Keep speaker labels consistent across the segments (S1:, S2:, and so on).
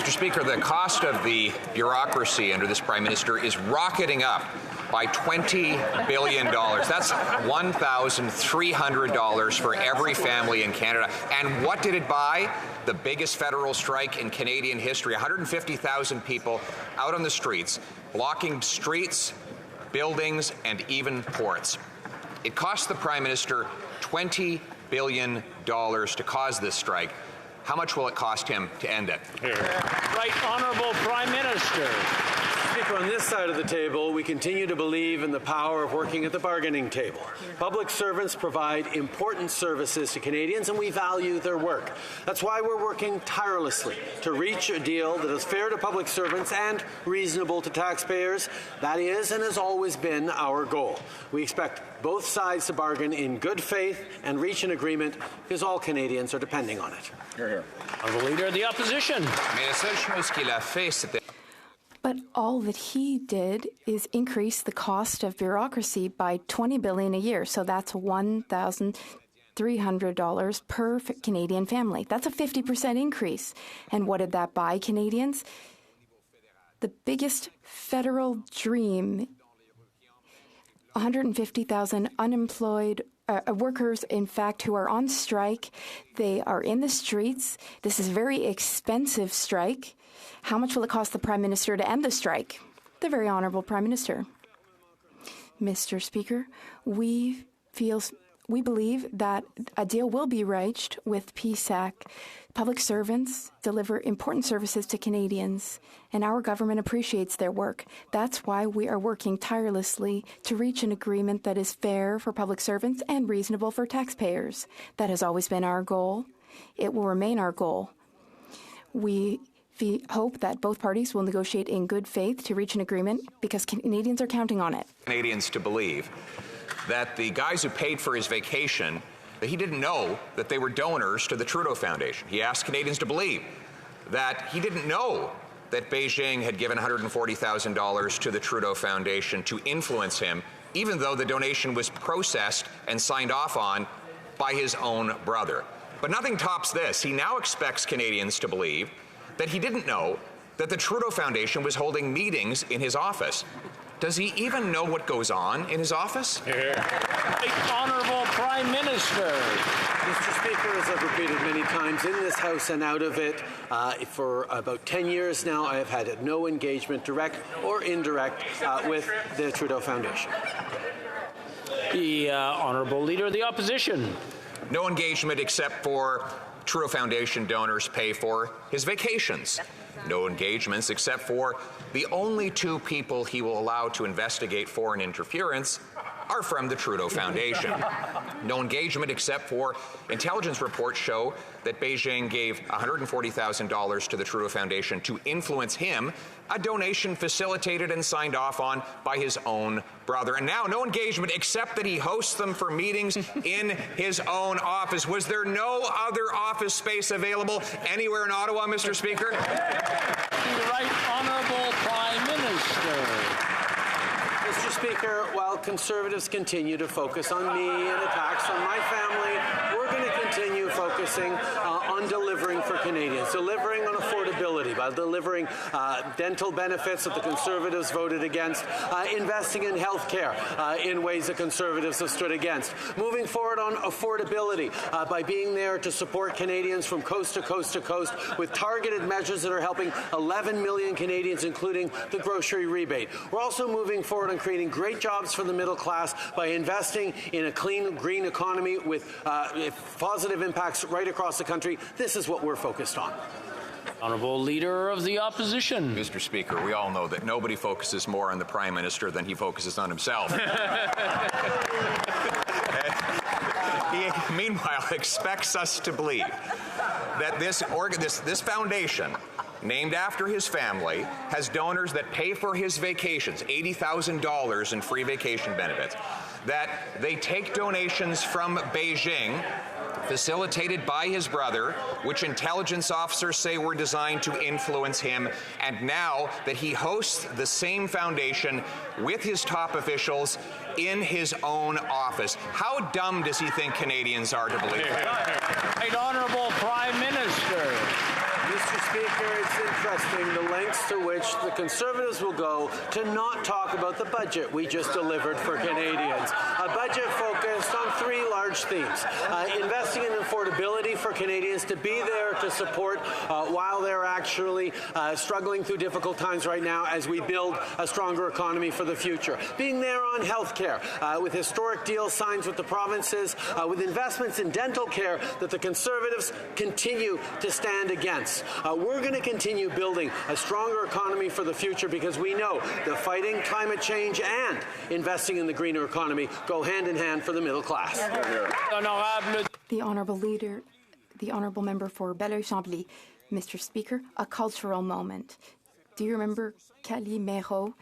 S1: Mr. Speaker, the cost of the bureaucracy under this Prime Minister is rocketing up by $20 billion. That's $1,300 for every family in Canada. And what did it buy? The biggest federal strike in Canadian history. 150,000 people out on the streets, blocking streets, buildings, and even ports. It cost the Prime Minister $20 billion to cause this strike. How much will it cost him to end it?
S2: Right Honourable Prime Minister.
S3: Speaker, on this side of the table, we continue to believe in the power of working at the bargaining table. Public servants provide important services to Canadians, and we value their work. That's why we're working tirelessly to reach a deal that is fair to public servants and reasonable to taxpayers. That is and has always been our goal. We expect both sides to bargain in good faith and reach an agreement because all Canadians are depending on it.
S2: Hear, hear. Honourable Leader of the Opposition.
S4: But all that he did is increase the cost of bureaucracy by $20 billion a year. So that's $1,300 per Canadian family. That's a 50% increase. And what did that buy Canadians? The biggest federal dream. 150,000 unemployed workers, in fact, who are on strike. They are in the streets. This is a very expensive strike. How much will it cost the Prime Minister to end the strike? The very Honourable Prime Minister. Mr. Speaker, we believe that a deal will be reached with PSAC. Public servants deliver important services to Canadians, and our government appreciates their work. That's why we are working tirelessly to reach an agreement that is fair for public servants and reasonable for taxpayers. That has always been our goal. It will remain our goal. We hope that both parties will negotiate in good faith to reach an agreement because Canadians are counting on it.
S1: Canadians to believe that the guys who paid for his vacation, that he didn't know that they were donors to the Trudeau Foundation. He asked Canadians to believe that he didn't know that Beijing had given $140,000 to the Trudeau Foundation to influence him, even though the donation was processed and signed off on by his own brother. But nothing tops this. He now expects Canadians to believe that he didn't know that the Trudeau Foundation was holding meetings in his office. Does he even know what goes on in his office?
S2: Right Honourable Prime Minister.
S3: Mr. Speaker, as I've repeated many times in this House and out of it, for about 10 years now, I have had no engagement, direct or indirect, with the Trudeau Foundation.
S2: The Honourable Leader of the Opposition.
S1: No engagement except for Trudeau Foundation donors pay for his vacations. No engagements except for the only two people he will allow to investigate foreign interference are from the Trudeau Foundation. No engagement except for intelligence reports show that Beijing gave $140,000 to the Trudeau Foundation to influence him, a donation facilitated and signed off on by his own brother. And now no engagement except that he hosts them for meetings in his own office. Was there no other office space available anywhere in Ottawa, Mr. Speaker?
S2: The Right Honourable Prime Minister.
S3: Mr. Speaker, while Conservatives continue to focus on me and attacks on my family, we're going to continue focusing on delivering for Canadians, delivering on affordability, by delivering dental benefits that the Conservatives voted against, investing in health care in ways that Conservatives have stood against, moving forward on affordability by being there to support Canadians from coast to coast to coast with targeted measures that are helping 11 million Canadians, including the grocery rebate. We're also moving forward on creating great jobs for the middle class by investing in a clean, green economy with positive impacts right across the country. This is what we're focused on.
S2: Honourable Leader of the Opposition.
S1: Mr. Speaker, we all know that nobody focuses more on the Prime Minister than he focuses on himself. He, meanwhile, expects us to believe that this foundation, named after his family, has donors that pay for his vacations, $80,000 in free vacation benefits, that they take donations from Beijing, facilitated by his brother, which intelligence officers say were designed to influence him, and now that he hosts the same foundation with his top officials in his own office. How dumb does he think Canadians are to believe it?
S2: Right Honourable Prime Minister.
S3: Mr. Speaker, it's interesting. interesting the lengths to which the Conservatives will go to not talk about the budget we just delivered for Canadians. A budget focused on three large themes. Investing in affordability for Canadians, to be there to support while they're actually struggling through difficult times right now as we build a stronger economy for the future. Being there on health care, with historic deals signed with the provinces, with investments in dental care that the Conservatives continue to stand against. We're going to continue building a stronger economy for the future because we know that fighting climate change and investing in the greener economy go hand in hand for the middle class.
S4: The Honourable Leader, the Honourable Member for Belleuil-Chambly. Mr. Speaker, a cultural moment. Do you remember Calimero,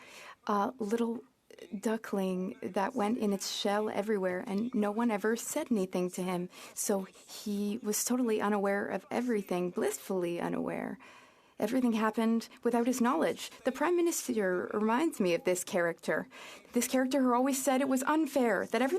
S4: a little duckling that went in its shell everywhere and no one ever said anything to him? So he was totally unaware of everything, blissfully unaware. Everything happened without his knowledge. The Prime Minister reminds me of this character who always said it was unfair, that everything